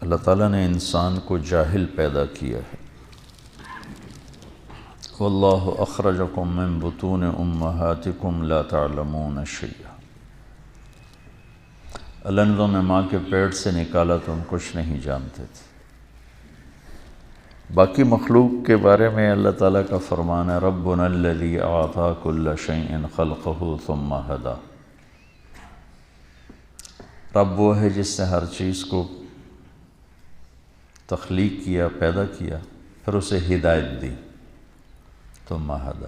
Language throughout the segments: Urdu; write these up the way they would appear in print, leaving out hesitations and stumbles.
اللہ تعالیٰ نے انسان کو جاہل پیدا کیا ہے۔ واللہ اخرجکم من بطون امہاتکم لا تعلمون شیئا، اللہ نے تمہیں ماں کے پیٹ سے نکالا تم کچھ نہیں جانتے تھے۔ باقی مخلوق کے بارے میں اللہ تعالیٰ کا فرمان ہے ربنا الذی اعطی کل شیء خلقہ ثم ہدی، رب وہ ہے جس نے ہر چیز کو تخلیق کیا، پیدا کیا، پھر اسے ہدایت دی، ثم ہدی،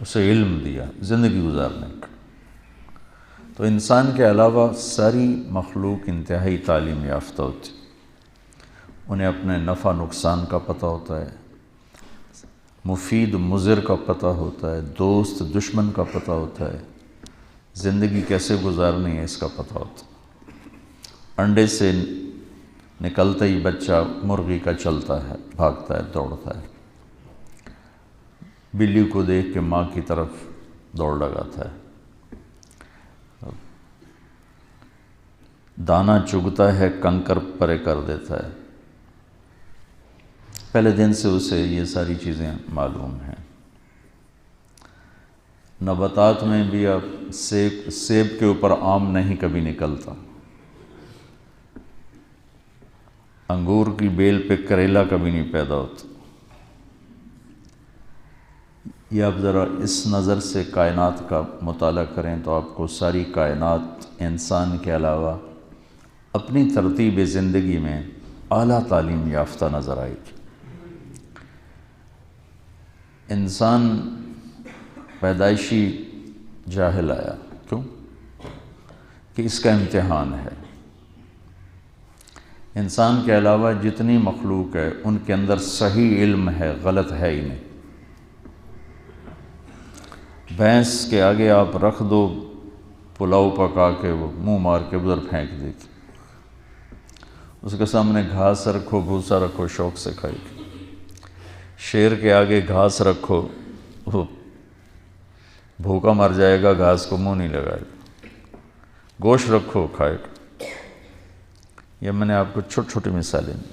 اسے علم دیا زندگی گزارنے کا۔ تو انسان کے علاوہ ساری مخلوق انتہائی تعلیم یافتہ ہوتی، انہیں اپنے نفع نقصان کا پتہ ہوتا ہے، مفید مضر کا پتہ ہوتا ہے، دوست دشمن کا پتہ ہوتا ہے، زندگی کیسے گزارنی ہے اس کا پتہ ہوتا ہے۔ انڈے سے نکلتے ہی بچہ مرغی کا چلتا ہے، بھاگتا ہے، دوڑتا ہے، بلی کو دیکھ کے ماں کی طرف دوڑ لگاتا ہے، دانہ چگتا ہے، کنکر پرے کر دیتا ہے، پہلے دن سے اسے یہ ساری چیزیں معلوم ہیں۔ نباتات میں بھی اب سیب کے اوپر آم نہیں کبھی نکلتا، انگور کی بیل پہ کریلا کبھی نہیں پیدا ہوتا۔ یہ آپ ذرا اس نظر سے کائنات کا مطالعہ کریں تو آپ کو ساری کائنات انسان کے علاوہ اپنی ترتیب زندگی میں اعلیٰ تعلیم یافتہ نظر آئے گی۔ انسان پیدائشی جاہل آیا، کیوں؟ کہ اس کا امتحان ہے۔ انسان کے علاوہ جتنی مخلوق ہے ان کے اندر صحیح علم ہے، غلط ہے ہی نہیں۔ بھینس کے آگے آپ رکھ دو پلاؤ پکا کے، وہ منہ مار کے ادھر پھینک دے گی، اس کے سامنے گھاس رکھو، بھوسا رکھو، شوق سے کھائے گی۔ شیر کے آگے گھاس رکھو، وہ بھوکا مر جائے گا، گھاس کو منہ نہیں لگائے گا۔ گوشت رکھو، کھائے گا۔ یہ میں نے آپ کو چھوٹی چھوٹی مثالیں دی۔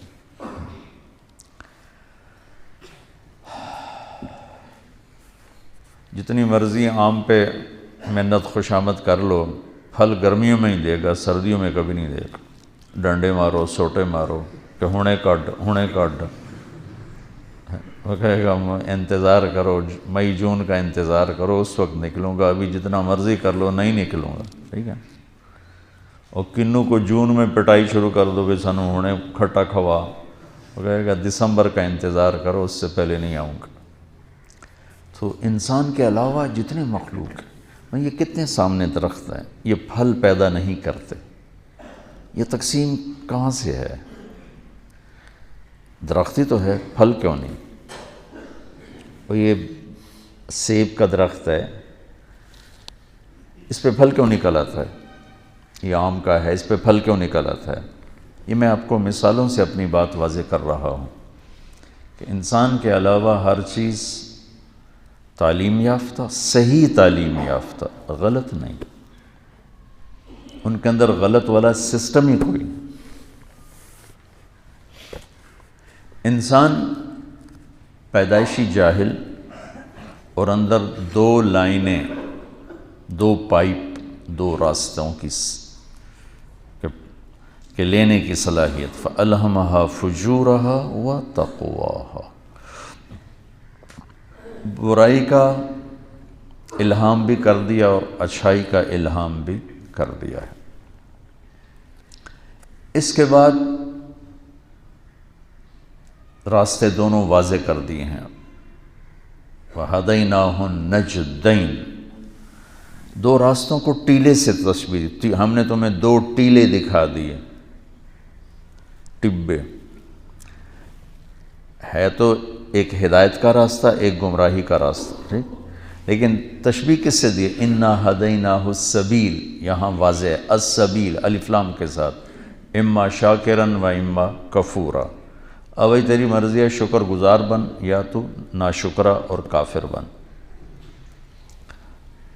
جتنی مرضی آم پہ منت خوشامد کر لو، پھل گرمیوں میں ہی دے گا، سردیوں میں کبھی نہیں دے گا۔ ڈنڈے مارو، سوٹے مارو کہ ہونے کاٹ، وہ کہے گا انتظار کرو، مئی جون کا انتظار کرو، اس وقت نکلوں گا، ابھی جتنا مرضی کر لو نہیں نکلوں گا، ٹھیک ہے۔ اور کنوں کو جون میں پٹائی شروع کر دو کہ سانو ہونے کھٹا کھوا، وہ کہے گا دسمبر کا انتظار کرو، اس سے پہلے نہیں آؤں گا۔ تو انسان کے علاوہ جتنے مخلوق ہیں، یہ کتنے سامنے درخت ہیں، یہ پھل پیدا نہیں کرتے، یہ تقسیم کہاں سے ہے؟ درخت ہی تو ہے، پھل کیوں نہیں؟ اور یہ سیب کا درخت ہے، اس پہ پھل کیوں نکل آتا ہے؟ یہ آم کا ہے، اس پہ پھل کیوں نکل آتا ہے؟ یہ میں آپ کو مثالوں سے اپنی بات واضح کر رہا ہوں کہ انسان کے علاوہ ہر چیز تعلیم یافتہ، صحیح تعلیم یافتہ، غلط نہیں، ان کے اندر غلط والا سسٹم ہی کوئی۔ انسان پیدائشی جاہل اور اندر دو لائنیں، دو پائپ، دو راستوں کی کہ لینے کی صلاحیت، فَأَلْهَمَهَا فُجُورَهَا وَتَقْوَاهَا، برائی کا الہام بھی کر دیا اور اچھائی کا الہام بھی کر دیا ہے۔ اس کے بعد راستے دونوں واضح کر دیے ہیں، وَهَدَيْنَاهُ النَّجْدَيْنِ، دو راستوں کو ٹیلے سے تشبیہ دی، ہم نے تمہیں دو ٹیلے دکھا دیے، ٹبے ہے تو ایک ہدایت کا راستہ، ایک گمراہی کا راستہ، ٹھیک، لیکن تشبیہ کس سے دی؟ اِنَّا هَدَيْنَاهُ السَّبِيلِ، یہاں واضح ہے السبیل الف لام کے ساتھ، اما شاکرن و اما کفورا، اب تیری مرضی ہے، شکر گزار بن یا تو ناشکرہ اور کافر بن۔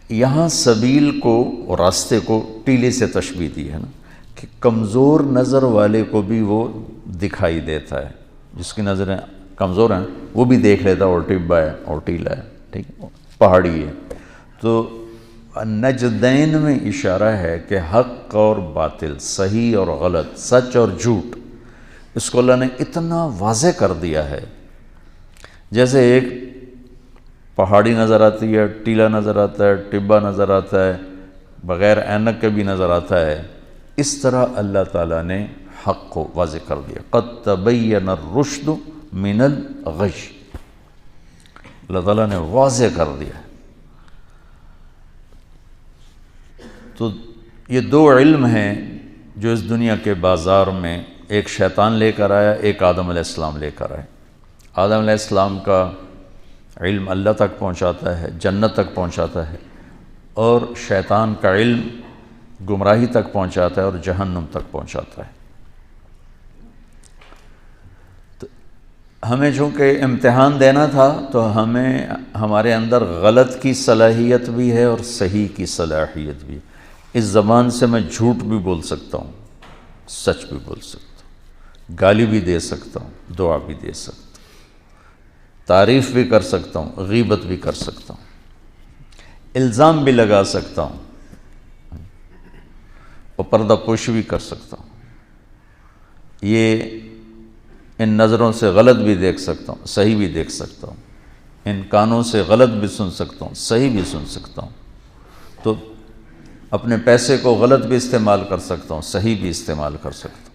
یہاں سبیل کو اور راستے کو ٹیلے سے تشبیہ دی ہے نا، کہ کمزور نظر والے کو بھی وہ دکھائی دیتا ہے، جس کی نظریں کمزور ہیں وہ بھی دیکھ لیتا ہے اور ٹبا ہے اور ٹیلا ہے، ٹھیک ہے، پہاڑی ہے۔ تو نجدین میں اشارہ ہے کہ حق اور باطل، صحیح اور غلط، سچ اور جھوٹ، اس کو اللہ نے اتنا واضح کر دیا ہے۔ جیسے ایک پہاڑی نظر آتی ہے، ٹیلا نظر آتا ہے، ٹبا نظر آتا ہے، بغیر اینک کے بھی نظر آتا ہے، اس طرح اللہ تعالیٰ نے حق کو واضح کر دیا۔ قد تبین الرشد من الغی، اللہ تعالیٰ نے واضح کر دیا۔ تو یہ دو علم ہیں جو اس دنیا کے بازار میں ایک شیطان لے کر آیا، ایک آدم علیہ السلام لے کر آئے۔ آدم علیہ السلام کا علم اللہ تک پہنچاتا ہے، جنت تک پہنچاتا ہے، اور شیطان کا علم گمراہی تک پہنچاتا ہے اور جہنم تک پہنچاتا ہے۔ تو ہمیں چونکہ امتحان دینا تھا تو ہمیں ہمارے اندر غلط کی صلاحیت بھی ہے اور صحیح کی صلاحیت بھی ہے۔ اس زبان سے میں جھوٹ بھی بول سکتا ہوں، سچ بھی بول سکتا ہوں، گالی بھی دے سکتا ہوں، دعا بھی دے سکتا ہوں، تعریف بھی کر سکتا ہوں، غیبت بھی کر سکتا ہوں، الزام بھی لگا سکتا ہوں اور پردہ پوشی بھی کر سکتا ہوں۔ یہ ان نظروں سے غلط بھی دیکھ سکتا ہوں، صحیح بھی دیکھ سکتا ہوں، ان کانوں سے غلط بھی سن سکتا ہوں، صحیح بھی سن سکتا ہوں، تو اپنے پیسے کو غلط بھی استعمال کر سکتا ہوں، صحیح بھی استعمال کر سکتا ہوں۔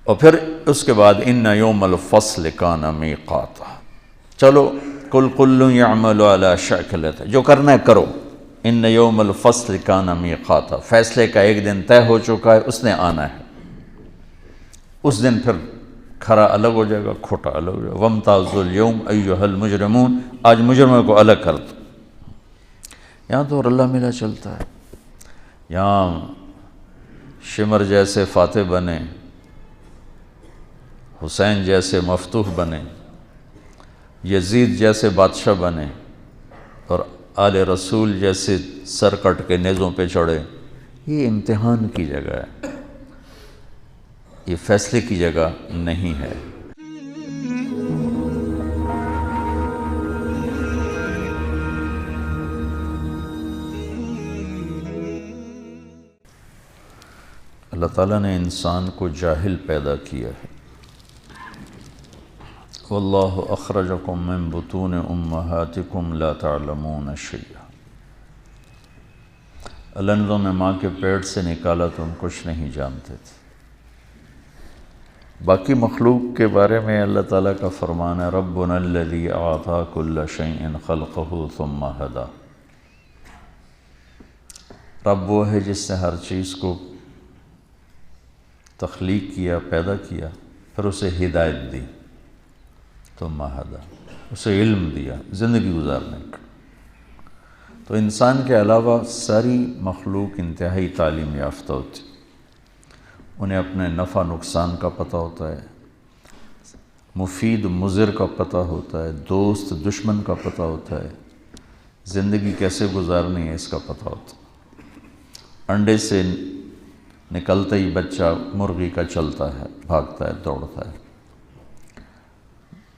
اور پھر اس کے بعد ان یوم الفصل کان میقاتا، چلو کل کل یعمل علی شاکلتہ، جو کرنا ہے کرو، ان یوم الفصل کان میقاتا، فیصلے کا ایک دن طے ہو چکا ہے، اس نے آنا ہے۔ اس دن پھر کھرا الگ ہو جائے گا، کھوٹا الگ ہو جائے گا۔ وامتازوا اليوم ایھا المجرمون، آج مجرموں کو الگ کر دو۔ یہاں تو رلا ملا چلتا ہے، یہاں شمر جیسے فاتح بنے، حسین جیسے مفتوح بنے، یزید جیسے بادشاہ بنے، اور آل رسول جیسے سر کٹ کے نیزوں پہ چڑھے۔ یہ امتحان کی جگہ ہے، یہ فیصلے کی جگہ نہیں ہے۔ اللہ تعالیٰ نے انسان کو جاہل پیدا کیا ہے۔ واللہ اخرجکم من بطون امہاتکم لا تعلمون شیئا، اللہ نے تمہیں ماں کے پیٹ سے نکالا، تم کچھ نہیں جانتے تھے۔ باقی مخلوق کے بارے میں اللہ تعالیٰ کا فرمان ہے ربنا الذی اعطی کل شیء خلقہ ثم ہدی، رب وہ ہے جس نے ہر چیز کو تخلیق کیا، پیدا کیا، پھر اسے ہدایت دی، ثم ہدی، اسے علم دیا زندگی گزارنے کا۔ تو انسان کے علاوہ ساری مخلوق انتہائی تعلیم یافتہ ہوتی، انہیں اپنے نفع نقصان کا پتہ ہوتا ہے، مفید مضر کا پتہ ہوتا ہے، دوست دشمن کا پتہ ہوتا ہے، زندگی کیسے گزارنی ہے اس کا پتہ ہوتا ہے۔ انڈے سے نکلتا ہی بچہ مرغی کا چلتا ہے، بھاگتا ہے، دوڑتا ہے،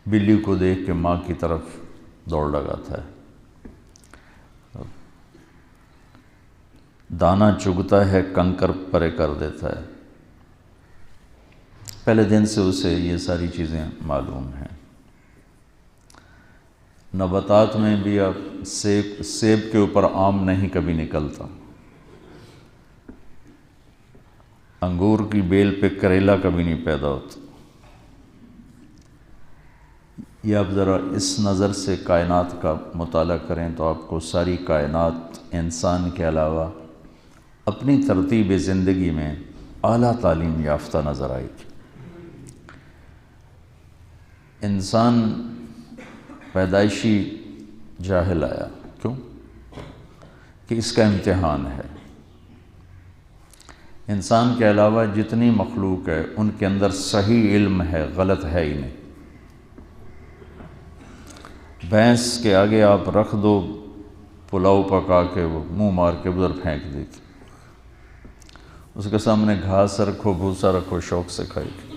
بلی کو دیکھ کے ماں کی طرف دوڑ لگاتا ہے، دانہ چگتا ہے، کنکر پرے کر دیتا ہے۔ پہلے دن سے اسے یہ ساری چیزیں معلوم ہیں۔ نباتات میں بھی اب سیب کے اوپر آم نہیں کبھی نکلتا، انگور کی بیل پہ کریلا کبھی نہیں پیدا ہوتا۔ یہ آپ ذرا اس نظر سے کائنات کا مطالعہ کریں تو آپ کو ساری کائنات انسان کے علاوہ اپنی ترتیب زندگی میں اعلیٰ تعلیم یافتہ نظر آئے گی۔ انسان پیدائشی جاہل آیا، کیوں؟ کہ اس کا امتحان ہے۔ انسان کے علاوہ جتنی مخلوق ہے ان کے اندر صحیح علم ہے، غلط ہے ہی نہیں۔ بھینس کے آگے آپ رکھ دو پلاؤ پکا کے، وہ منہ مار کے ادھر پھینک دے گی، اس کے سامنے گھاس رکھو، بھوسا رکھو، شوق سے کھائے گی۔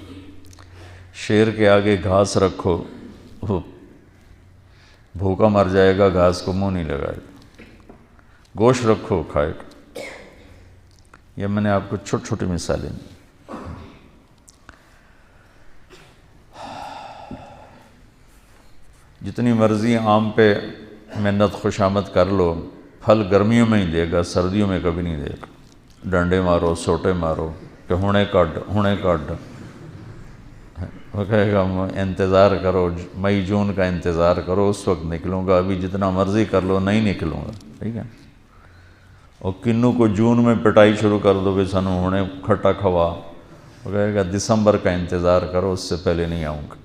شیر کے آگے گھاس رکھو، وہ بھوکا مر جائے گا، گھاس کو منہ نہیں لگائے گا۔ گوشت رکھو، کھائے گا۔ یہ میں نے آپ کو چھوٹی چھوٹی مثالیں دی۔ جتنی مرضی آم پہ منت خوشامد کر لو، پھل گرمیوں میں ہی دے گا، سردیوں میں کبھی نہیں دے گا۔ ڈنڈے مارو، سوٹے مارو کہ ہونے کڈ، وہ کہے گا انتظار کرو، مئی جون کا انتظار کرو، اس وقت نکلوں گا، ابھی جتنا مرضی کر لو نہیں نکلوں گا، ٹھیک ہے۔ اور کنوں کو جون میں پٹائی شروع کر دو بھی سنو ہونے کھٹا کھوا، وہ کہے گا دسمبر کا انتظار کرو، اس سے پہلے نہیں آؤں گا۔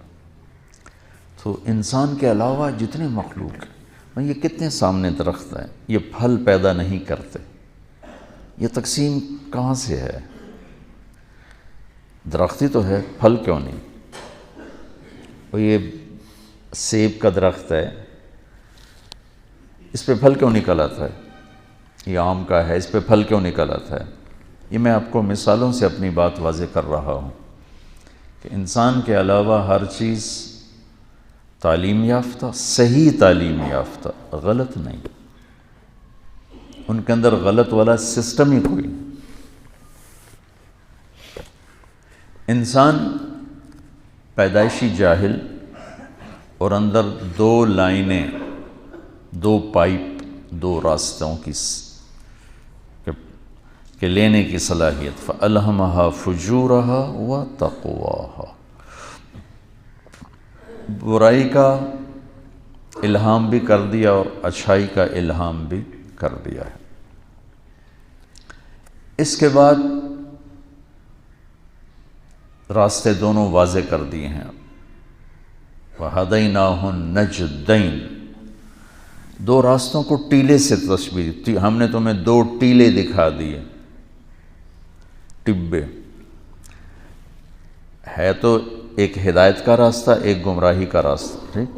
تو انسان کے علاوہ جتنے مخلوق ہیں، یہ کتنے سامنے درخت ہیں، یہ پھل پیدا نہیں کرتے، یہ تقسیم کہاں سے ہے؟ درختی تو ہے، پھل کیوں نہیں؟ اور یہ سیب کا درخت ہے، اس پہ پھل کیوں نکل آتا ہے؟ یہ آم کا ہے، اس پہ پھل کیوں نکل آتا ہے؟ یہ میں آپ کو مثالوں سے اپنی بات واضح کر رہا ہوں کہ انسان کے علاوہ ہر چیز تعلیم یافتہ، صحیح تعلیم یافتہ، غلط نہیں، ان کے اندر غلط والا سسٹم ہی کوئی نہیں۔ انسان پیدائشی جاہل اور اندر دو لائنیں، دو پائپ، دو راستوں کی کہ لینے کی صلاحیت، فَأَلْهَمَهَا فُجُورَهَا وَتَقْوَاهَا، برائی کا الہام بھی کر دیا اور اچھائی کا الہام بھی کر دیا ہے۔ اس کے بعد راستے دونوں واضح کر دیے ہیں۔ وَهَدَيْنَاهُ النَّجْدَيْنِ، دو راستوں کو ٹیلے سے تشبیہ دی، ہم نے تمہیں دو ٹیلے دکھا دیے، ٹبے ہے تو ایک ہدایت کا راستہ، ایک گمراہی کا راستہ، ٹھیک،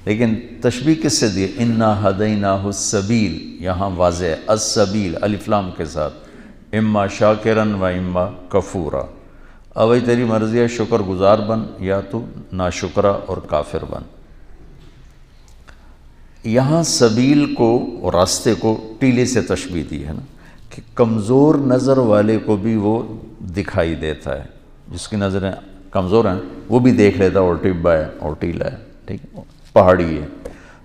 لیکن تشبیہ کس سے دی؟ اِنَّا هَدَيْنَاهُ السَّبِيلِ، یہاں واضح ہے السبیل الف لام کے ساتھ، اما شاکرن و اما کفورا، اوئی تیری مرضی ہے، شکر گزار بن یا تو ناشکرہ اور کافر بن۔ یہاں سبیل کو اور راستے کو ٹیلے سے تشبیہ دی ہے نا، کہ کمزور نظر والے کو بھی وہ دکھائی دیتا ہے، جس کی نظریں کمزور ہیں وہ بھی دیکھ لیتا ہے، اور ٹبا ہے اور ٹیلا ہے، ٹھیک، پہاڑی ہے۔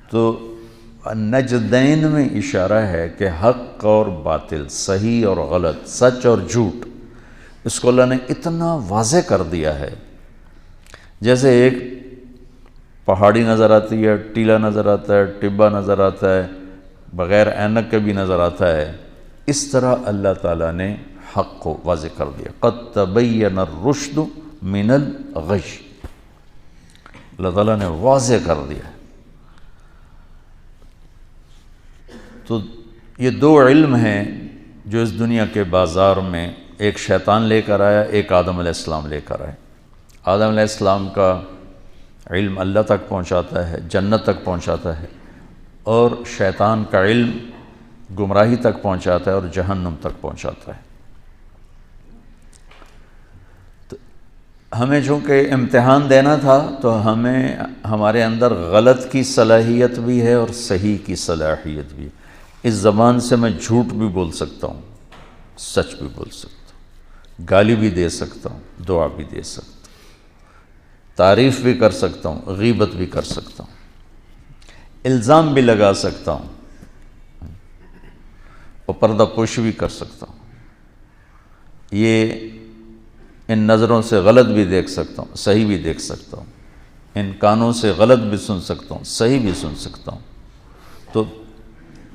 تو نجدین میں اشارہ ہے کہ حق اور باطل، صحیح اور غلط، سچ اور جھوٹ، اس کو اللہ نے اتنا واضح کر دیا ہے، جیسے ایک پہاڑی نظر آتی ہے، ٹیلا نظر آتا ہے، ٹبا نظر آتا ہے، بغیر اینک کے بھی نظر آتا ہے، اس طرح اللہ تعالیٰ نے حق کو واضح کر دیا۔ قد تبین الرشد من الغی، اللہ تعالیٰ نے واضح کر دیا۔ تو یہ دو علم ہیں جو اس دنیا کے بازار میں ایک شیطان لے کر آیا، ایک آدم علیہ السلام لے کر آئے۔ آدم علیہ السلام کا علم اللہ تک پہنچاتا ہے، جنت تک پہنچاتا ہے، اور شیطان کا علم گمراہی تک پہنچاتا ہے اور جہنم تک پہنچاتا ہے۔ تو ہمیں چونکہ امتحان دینا تھا تو ہمیں ہمارے اندر غلط کی صلاحیت بھی ہے اور صحیح کی صلاحیت بھی ہے۔ اس زبان سے میں جھوٹ بھی بول سکتا ہوں، سچ بھی بول سکتا ہوں، گالی بھی دے سکتا ہوں، دعا بھی دے سکتا ہوں، تعریف بھی کر سکتا ہوں، غیبت بھی کر سکتا ہوں، الزام بھی لگا سکتا ہوں، اور پردہ پوشی بھی کر سکتا ہوں۔ یہ ان نظروں سے غلط بھی دیکھ سکتا ہوں، صحیح بھی دیکھ سکتا ہوں، ان کانوں سے غلط بھی سن سکتا ہوں، صحیح بھی سن سکتا ہوں، تو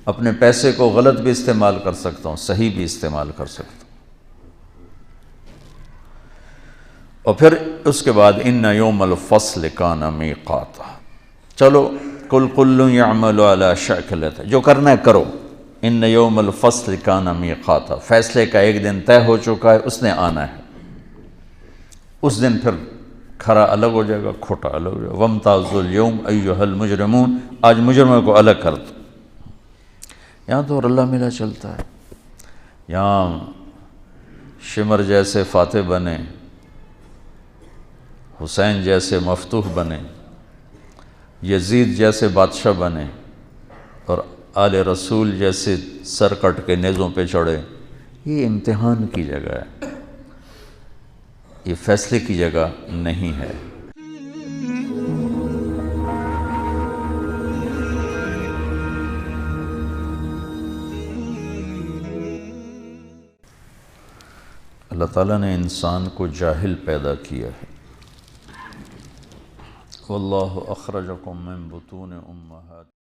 اپنے پیسے کو غلط بھی استعمال کر سکتا ہوں، صحیح بھی استعمال کر سکتا ہوں۔ اور پھر اس کے بعد ان یوم الفصل کان میقاتا، چلو کل یعمل علی شاکلتہ، جو کرنا ہے کرو، ان یوم الفصل کان میقاتا، فیصلے کا ایک دن طے ہو چکا ہے، اس نے آنا ہے، اس دن پھر کھرا الگ ہو جائے گا، کھوٹا الگ ہو جائے گا۔ وامتازوا اليوم ایھا المجرمون، آج مجرموں کو الگ کر دو۔ یہاں تو رلا ملا چلتا ہے، یہاں شمر جیسے فاتح بنے، حسین جیسے مفتوح بنے، یزید جیسے بادشاہ بنے، اور آل رسول جیسے سر کٹ کے نیزوں پہ چڑھے، یہ امتحان کی جگہ ہے، یہ فیصلے کی جگہ نہیں ہے۔ اللہ تعالیٰ نے انسان کو جاہل پیدا کیا ہے۔ واللہ اخرجکم من بطون امہات